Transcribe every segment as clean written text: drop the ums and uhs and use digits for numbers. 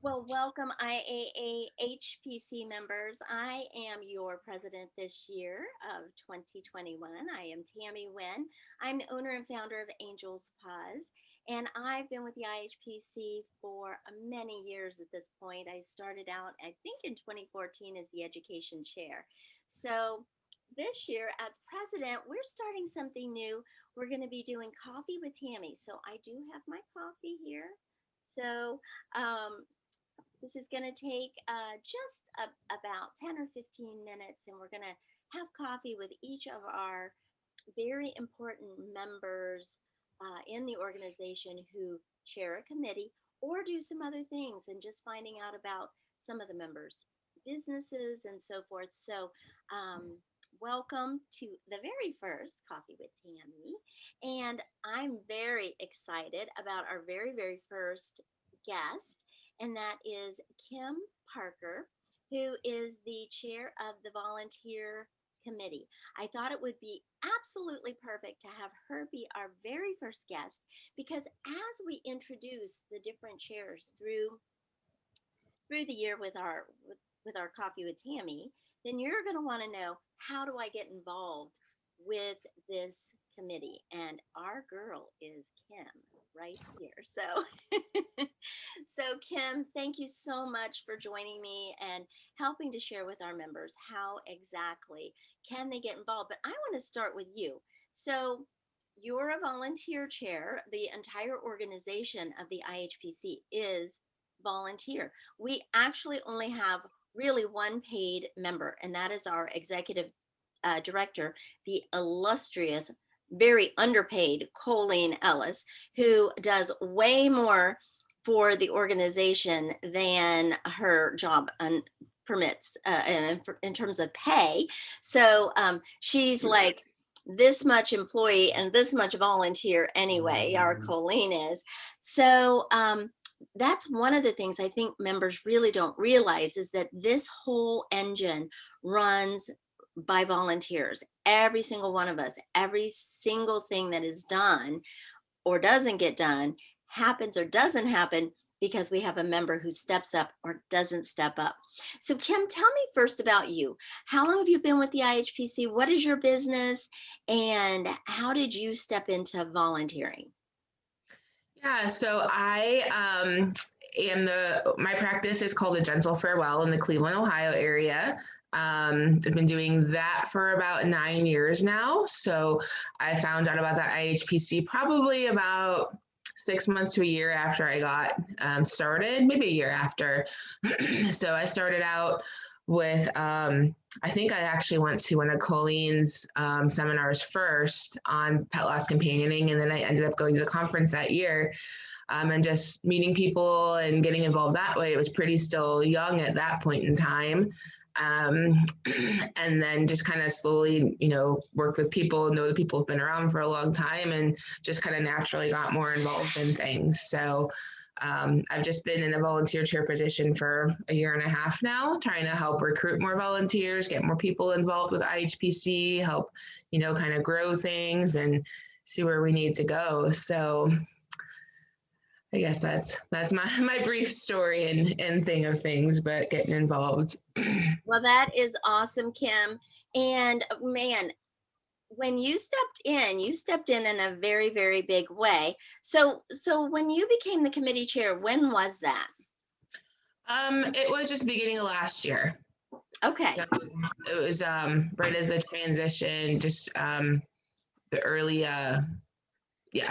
Well, welcome IAA HPC members. I am your president this year of 2021. I am Tammy Wynn. I'm the owner and founder of Angels Pause, and I've been with the IHPC for many years at this point. I started out, I think, in 2014 as the education chair. So this year, as president, we're starting something new. We're going to be doing coffee with Tammy. So I do have my coffee here. So, um, this is going to take about 10 or 15 minutes, and we're going to have coffee with each of our very important members in the organization who chair a committee or do some other things, and just finding out about some of the members' businesses and so forth. So, welcome to the very first Coffee with Tammy. And I'm very excited about our very first guest, and that is Kim Parker, who is the chair of the volunteer committee. I thought it would be absolutely perfect to have her be our very first guest, because as we introduce the different chairs through the year with our coffee with Tammy, then you're going to want to know, how do I get involved with this committee? And our girl is Kim right here. So so Kim, thank you so much for joining me and helping to share with our members how exactly can they get involved. But I want to start with you. So you're a volunteer chair. The entire organization of the IHPC is volunteer. We actually only have really one paid member, and that is our executive director, the illustrious, very underpaid Colleen Ellis, who does way more for the organization than her job permits in terms of pay. So she's like this much employee and this much volunteer anyway, our Colleen is. So that's one of the things I think members really don't realize, is that this whole engine runs by volunteers. Every single one of us, every single thing that is done or doesn't get done, happens or doesn't happen because we have a member who steps up or doesn't step up. So Kim, tell me first about you. How long have you been with the IHPC? What is your business? And how did you step into volunteering? Yeah, so my practice is called A Gentle Farewell in the Cleveland, Ohio area. I've been doing that for about 9 years now. So I found out about the IHPC probably about 6 months to a year after I got started, maybe a year after. So I started out with, I think I actually went to one of Colleen's seminars first on pet loss companioning, and then I ended up going to the conference that year and just meeting people and getting involved that way. It was pretty still young at that point in time. And then just kind of slowly, worked with people, know the people who've been around for a long time, and just kind of naturally got more involved in things. So I've just been in a volunteer chair position for a year and a half now, trying to help recruit more volunteers, get more people involved with IHPC, help, kind of grow things and see where we need to go. So I guess that's my brief story and thing of things, but getting involved. Well, that is awesome, Kim. And man, when you stepped in a very big way. So when you became the committee chair, when was that? It was just beginning of last year. Okay. So it was right as the transition, just the early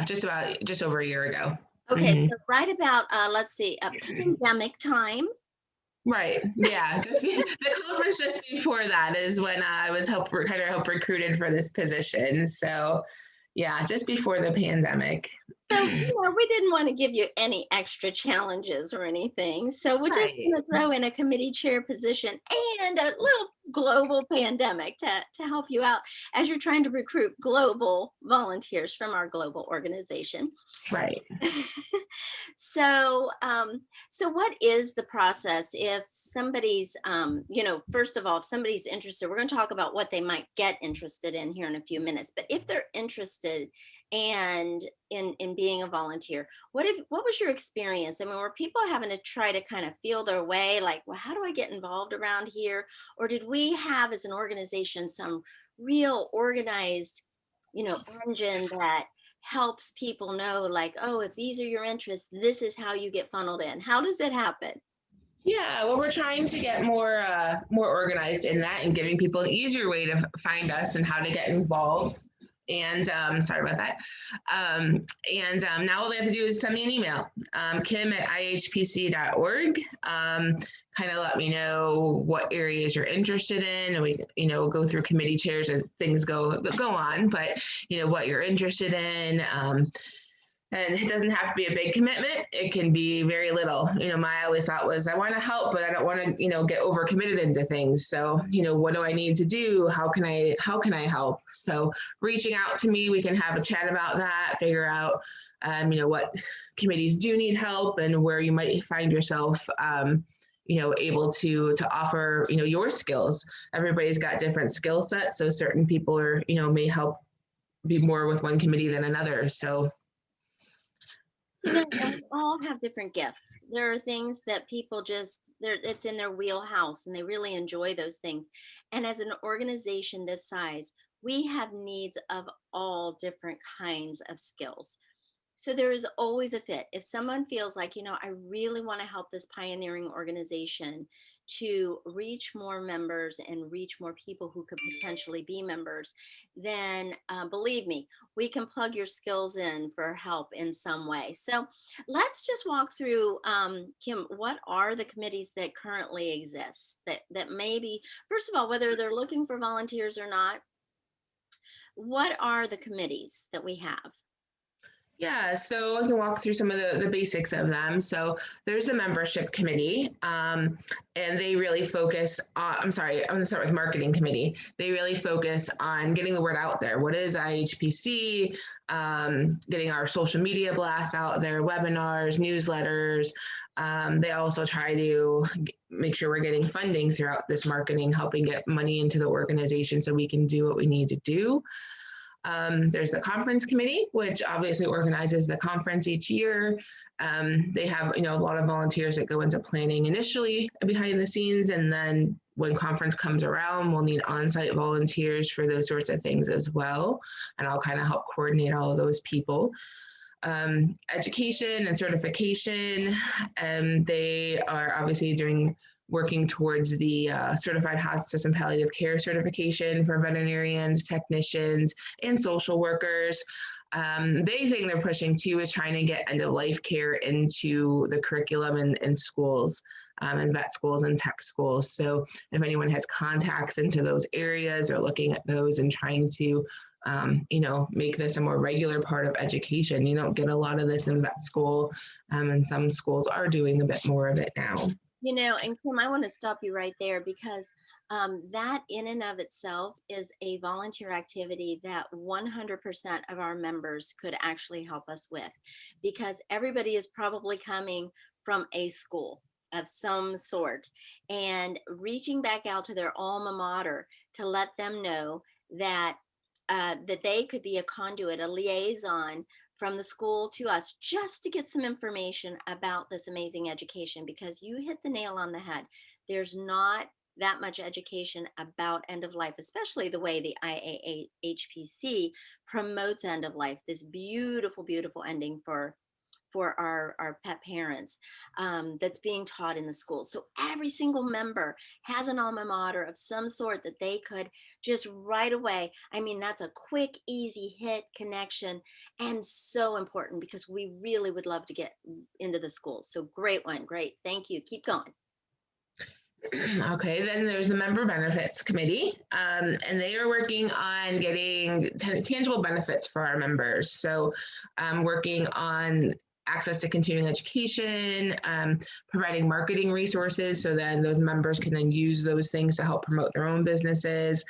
just over a year ago. Okay, Mm-hmm. so right about let's see, pandemic time. Right. Yeah. The conference just before that is when I was help recruited for this position. So yeah, just before the pandemic. So, we didn't want to give you any extra challenges or anything. So we're just Right. going to throw in a committee chair position and a little global pandemic to help you out as you're trying to recruit global volunteers from our global organization. Right. So, so what is the process if somebody's, first of all, if somebody's interested, we're going to talk about what they might get interested in here in a few minutes, but if they're interested and in being a volunteer. What was your experience? I mean, were people having to try to kind of feel their way, like, well, how do I get involved around here? Or did we have as an organization some real organized, engine that helps people know, like, oh, if these are your interests, this is how you get funneled in? How does it happen? Yeah, well, we're trying to get more organized in that and giving people an easier way to find us and how to get involved. And sorry about that. Now all they have to do is send me an email, kim@ihpc.org. Kind of let me know what areas you're interested in, and we, go through committee chairs as things go on. But what you're interested in. And it doesn't have to be a big commitment. It can be very little. My always thought was I want to help, but I don't want to, get overcommitted into things. So, what do I need to do? How can I help? So reaching out to me, we can have a chat about that, figure out, what committees do need help and where you might find yourself, able to offer, your skills. Everybody's got different skill sets. So certain people are, may help be more with one committee than another. So And we all have different gifts. There are things that people it's in their wheelhouse and they really enjoy those things. And as an organization this size, we have needs of all different kinds of skills. So there is always a fit. If someone feels like, I really want to help this pioneering organization to reach more members and reach more people who could potentially be members, then believe me, we can plug your skills in for help in some way. So let's just walk through, Kim, what are the committees that currently exist that maybe, first of all, whether they're looking for volunteers or not, what are the committees that we have? yeah, so I can walk through some of the basics of them. So there's a membership committee, and they really focus on, I'm sorry, I'm going to start with marketing committee. They really focus on getting the word out there. What is IHPC? Getting our social media blasts out there, webinars, newsletters. They also try to make sure we're getting funding throughout this marketing, helping get money into the organization so we can do what we need to do. There's the conference committee, which obviously organizes the conference each year. They have, a lot of volunteers that go into planning initially behind the scenes, and then when conference comes around, we'll need on-site volunteers for those sorts of things as well. And I'll kind of help coordinate all of those people. Education and certification, and they are obviously working towards the Certified Hospice and Palliative Care certification for veterinarians, technicians, and social workers. Big thing they're pushing too is trying to get end-of-life care into the curriculum in schools, and vet schools and tech schools. So if anyone has contacts into those areas, or looking at those and trying to make this a more regular part of education. You don't get a lot of this in vet school, and some schools are doing a bit more of it now. And Kim, I want to stop you right there because that in and of itself is a volunteer activity that 100% of our members could actually help us with, because everybody is probably coming from a school of some sort and reaching back out to their alma mater to let them know that that they could be a conduit, a liaison from the school to us, just to get some information about this amazing education, because you hit the nail on the head. There's not that much education about end of life, especially the way the IAHPC promotes end of life, this beautiful, beautiful ending for our pet parents, that's being taught in the schools. So every single member has an alma mater of some sort that they could just right away. I mean, that's a quick, easy hit connection, and so important because we really would love to get into the schools. So great one. Great. Thank you. Keep going. Okay, then there's the member benefits committee, and they are working on getting tangible benefits for our members. So working on access to continuing education, providing marketing resources so then those members can then use those things to help promote their own businesses,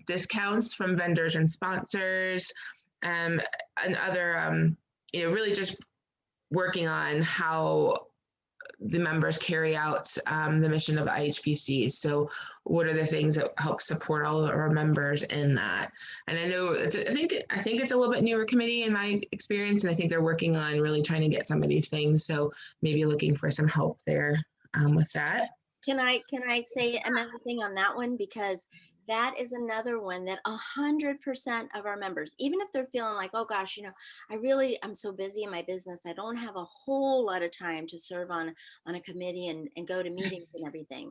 discounts from vendors and sponsors, and other, really just working on how the members carry out the mission of the IHPC. So what are the things that help support all of our members in that? And I know I think it's a little bit newer committee in my experience, and I think they're working on really trying to get some of these things. So maybe looking for some help there with that. Can I say another thing on that one? Because that is another one that 100% of our members, even if they're feeling like, oh gosh, I'm so busy in my business, I don't have a whole lot of time to serve on a committee and go to meetings and everything.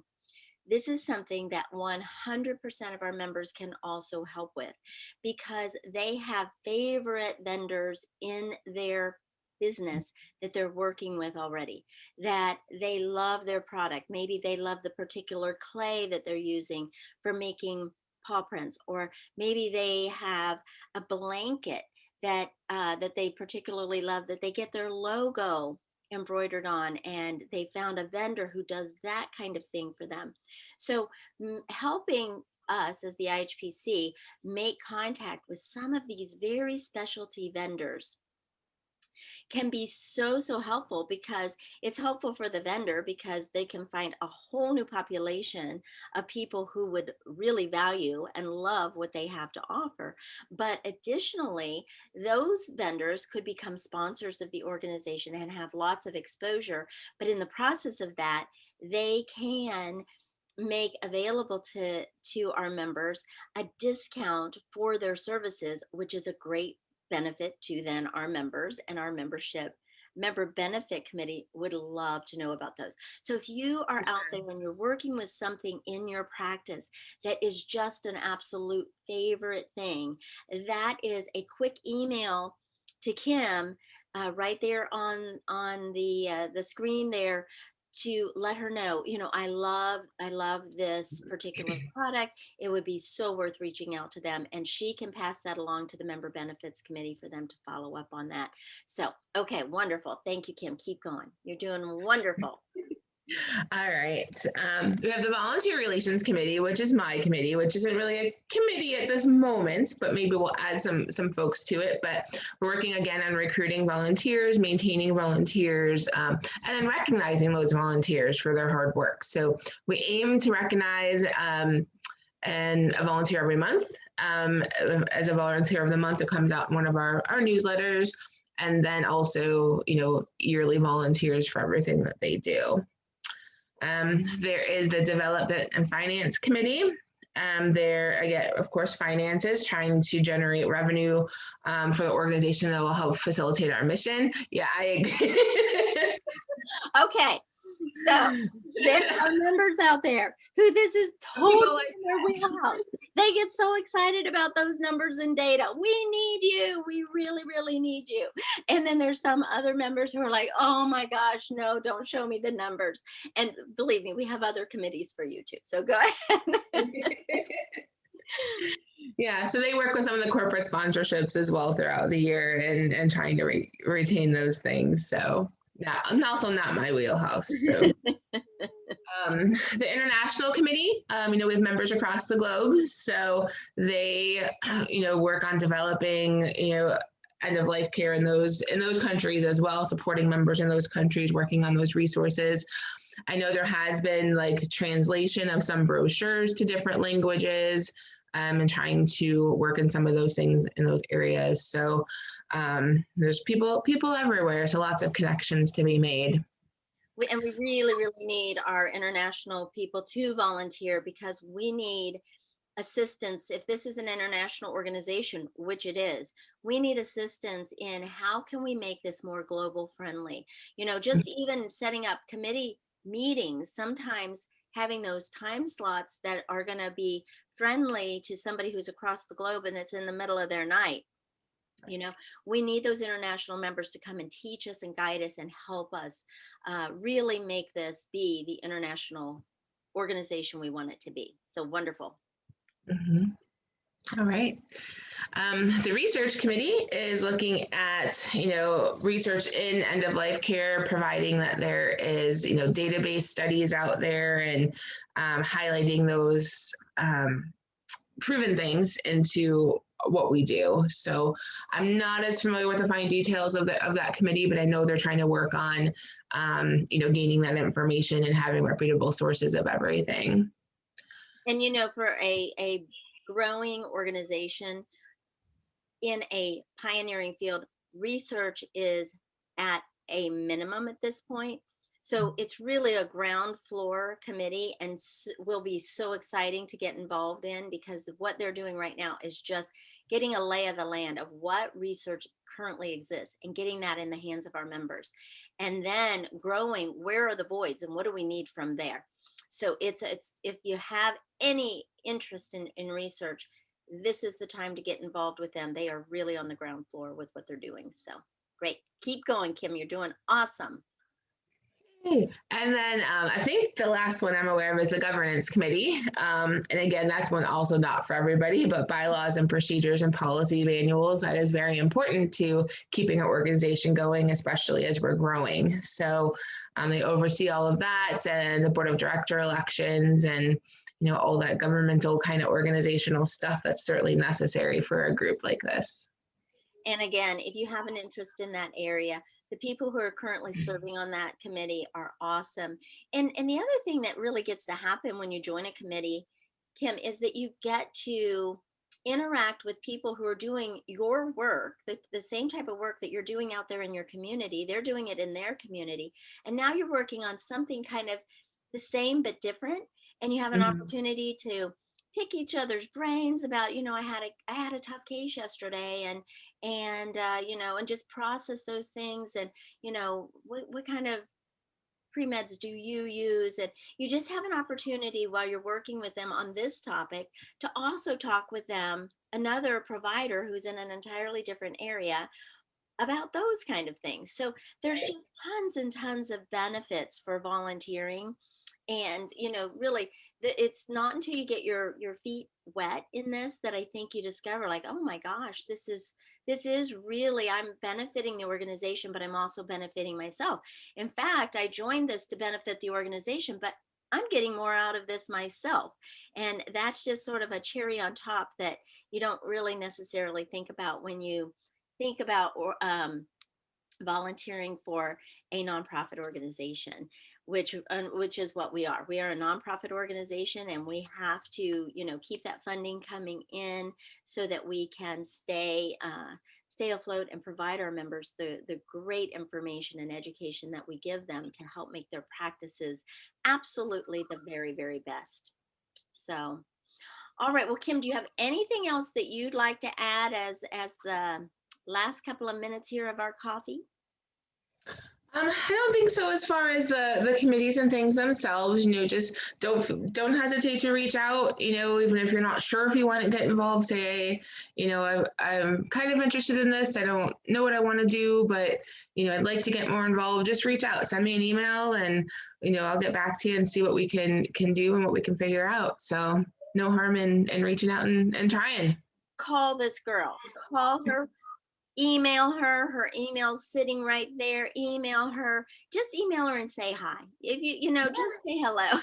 This is something that 100% of our members can also help with, because they have favorite vendors in their business that they're working with already, that they love their product. Maybe they love the particular clay that they're using for making paw prints, or maybe they have a blanket that they particularly love, that they get their logo embroidered on, and they found a vendor who does that kind of thing for them. So helping us as the IHPC make contact with some of these very specialty vendors can be so helpful, because it's helpful for the vendor because they can find a whole new population of people who would really value and love what they have to offer. But additionally, those vendors could become sponsors of the organization and have lots of exposure. But in the process of that, they can make available to our members a discount for their services, which is a great benefit to then our members, and our member benefit committee would love to know about those. So if you are out there and you're working with something in your practice that is just an absolute favorite thing, that is a quick email to Kim, right there on the screen there, to let her know, I love this particular product. It would be so worth reaching out to them, and she can pass that along to the member benefits committee for them to follow up on that. So, okay, wonderful. Thank you, Kim. Keep going. You're doing wonderful. All right. We have the Volunteer Relations Committee, which is my committee, which isn't really a committee at this moment, but maybe we'll add some folks to it. But we're working again on recruiting volunteers, maintaining volunteers, and then recognizing those volunteers for their hard work. So we aim to recognize a volunteer every month. As a volunteer of the month, it comes out in one of our newsletters, and then also, yearly volunteers for everything that they do. There is the Development and Finance Committee. There, again, of course, finances, trying to generate revenue for the organization that will help facilitate our mission. Yeah, I agree. Okay. So there are members out there who this is totally in their wheelhouse. They get so excited about those numbers and data. We need you. We really, really need you. And then there's some other members who are like, oh my gosh, no, don't show me the numbers. And believe me, we have other committees for you too. So go ahead. Yeah, so they work with some of the corporate sponsorships as well throughout the year, and trying to retain those things. So yeah, I'm also not my wheelhouse. So the International Committee, we have members across the globe, so they, work on developing, end of life care in those countries as well, supporting members in those countries, working on those resources. I know there has been translation of some brochures to different languages, and trying to work in some of those things in those areas. So there's people everywhere, so lots of connections to be made. And we really, really need our international people to volunteer, because we need assistance. If this is an international organization, which it is, we need assistance in how can we make this more global friendly. Just even setting up committee meetings, sometimes having those time slots that are going to be friendly to somebody who's across the globe and it's in the middle of their night. We need those international members to come and teach us and guide us and help us really make this be the international organization we want it to be. So wonderful. Mm-hmm. All right. The research committee is looking at, research in end of life care, providing that there is, database studies out there, and highlighting those proven things into what we do. So I'm not as familiar with the fine details of that committee, but I know they're trying to work on, gaining that information and having reputable sources of everything. And for a growing organization in a pioneering field, research is at a minimum at this point. So it's really a ground floor committee, and will be so exciting to get involved in, because what they're doing right now is just getting a lay of the land of what research currently exists and getting that in the hands of our members, and then growing where are the voids and what do we need from there. So it's if you have any interest in research, this is the time to get involved with them. They are really on the ground floor with what they're doing. So great. Keep going, Kim. You're doing awesome. And then I think the last one I'm aware of is the governance committee. And again, that's one also not for everybody, but bylaws and procedures and policy manuals. That is very important to keeping our organization going, especially as we're growing. So they oversee all of that, and the board of director elections, and all that governmental kind of organizational stuff that's certainly necessary for a group like this. And again, if you have an interest in that area, the people who are currently serving on that committee are awesome. And the other thing that really gets to happen when you join a committee, Kim, is that you get to interact with people who are doing your work, the same type of work that you're doing out there in your community. They're doing it in their community. And now you're working on something kind of the same but different. And you have an Mhm. opportunity to pick each other's brains about, I had a tough case yesterday, and just process those things, and what kind of pre-meds do you use, and you just have an opportunity while you're working with them on this topic to also talk with them, another provider who's in an entirely different area, about those kind of things. So there's just tons and tons of benefits for volunteering. And really, it's not until you get your feet wet in this that I think you discover, like, oh my gosh, this is really, I'm benefiting the organization, but I'm also benefiting myself. In fact, I joined this to benefit the organization, but I'm getting more out of this myself. And that's just sort of a cherry on top that you don't really necessarily think about when you think about volunteering for a nonprofit organization, which is what we are. We are a nonprofit organization, and we have to keep that funding coming in so that we can stay afloat and provide our members the great information and education that we give them to help make their practices absolutely the very, very best. So all right, well, Kim, do you have anything else that you'd like to add as the last couple of minutes here of our coffee? I don't think so. As far as the committees and things themselves, just don't hesitate to reach out. Even if you're not sure if you want to get involved, say, I'm kind of interested in this. I don't know what I want to do, but I'd like to get more involved. Just reach out, send me an email, and I'll get back to you and see what we can do and what we can figure out. So no harm in reaching out and trying. Call this girl. Call her, email her. Her email's sitting right there. Email her. Just email her and say hi. If just say hello.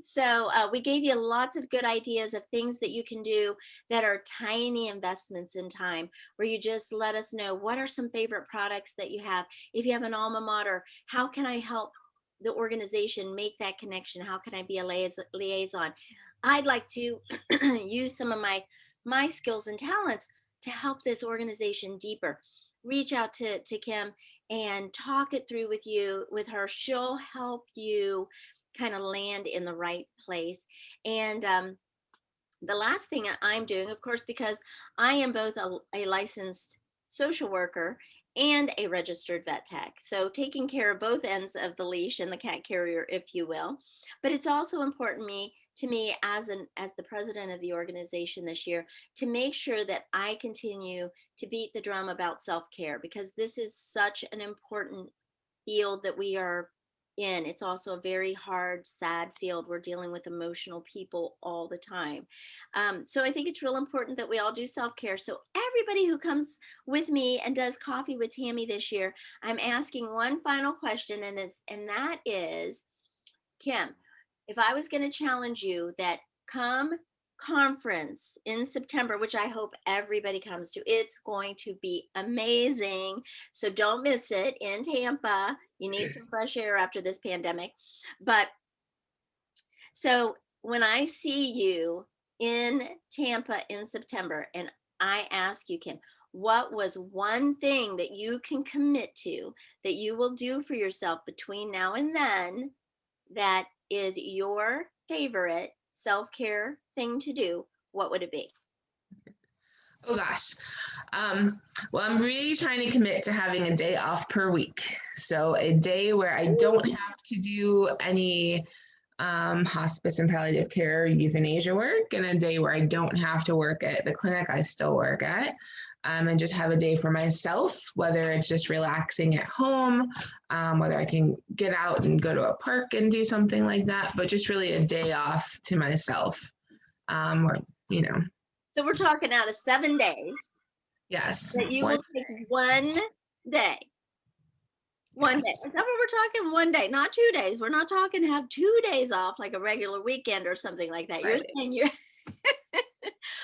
So we gave you lots of good ideas of things that you can do that are tiny investments in time, where you just let us know what are some favorite products that you have. If you have an alma mater, how can I help the organization make that connection? How can I be a liaison? I'd like to use some of my skills and talents to help this organization deeper. Reach out to Kim and talk it through with her. She'll help you kind of land in the right place. And the last thing I'm doing, of course, because I am both a licensed social worker and a registered vet tech. So taking care of both ends of the leash and the cat carrier, if you will. But it's also important to me as the president of the organization this year, to make sure that I continue to beat the drum about self-care, because this is such an important field that we are in. It's also a very hard, sad field. We're dealing with emotional people all the time. So I think it's real important that we all do self-care. So everybody who comes with me and does coffee with Tammy this year, I'm asking one final question, and that is, Kim, if I was going to challenge you that come conference in September, which I hope everybody comes to. It's going to be amazing. So don't miss it in Tampa. You need some fresh air after this pandemic. But so when I see you in Tampa in September, and I ask you, Kim, what was one thing that you can commit to that you will do for yourself between now and then that is your favorite self-care thing to do? What would it be? Oh gosh. Well, I'm really trying to commit to having a day off per week. So a day where I don't have to do any hospice and palliative care euthanasia work, and a day where I don't have to work at the clinic I still work at, and just have a day for myself, whether it's just relaxing at home, whether I can get out and go to a park and do something like that, but just really a day off to myself. Or, you know, So we're talking out of 7 days yes. that you will take one day. One day. Yes. Is that what we're talking? One day, not 2 days. We're not talking have 2 days off like a regular weekend or something like that. You're Right. saying you're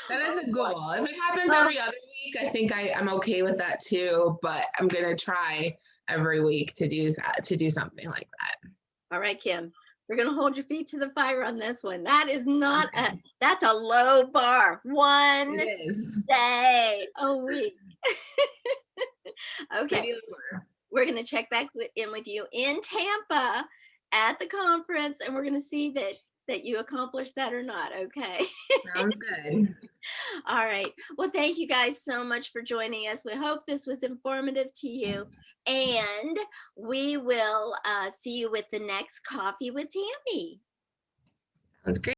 That is a Oh, boy. goal. If it happens every other week, I think I'm okay with that too. But I'm gonna try every week to do that, to do something like that. All right, Kim. We're gonna hold your feet to the fire on this one. That is not Okay. that's a low bar. One It is day a week. Okay. pretty lower. We're gonna check back in with you in Tampa at the conference, and we're gonna see that you accomplished that or not. Okay. Sounds good. All right. Well, thank you guys so much for joining us. We hope this was informative to you. And we will see you with the next Coffee with Tammy. Sounds great.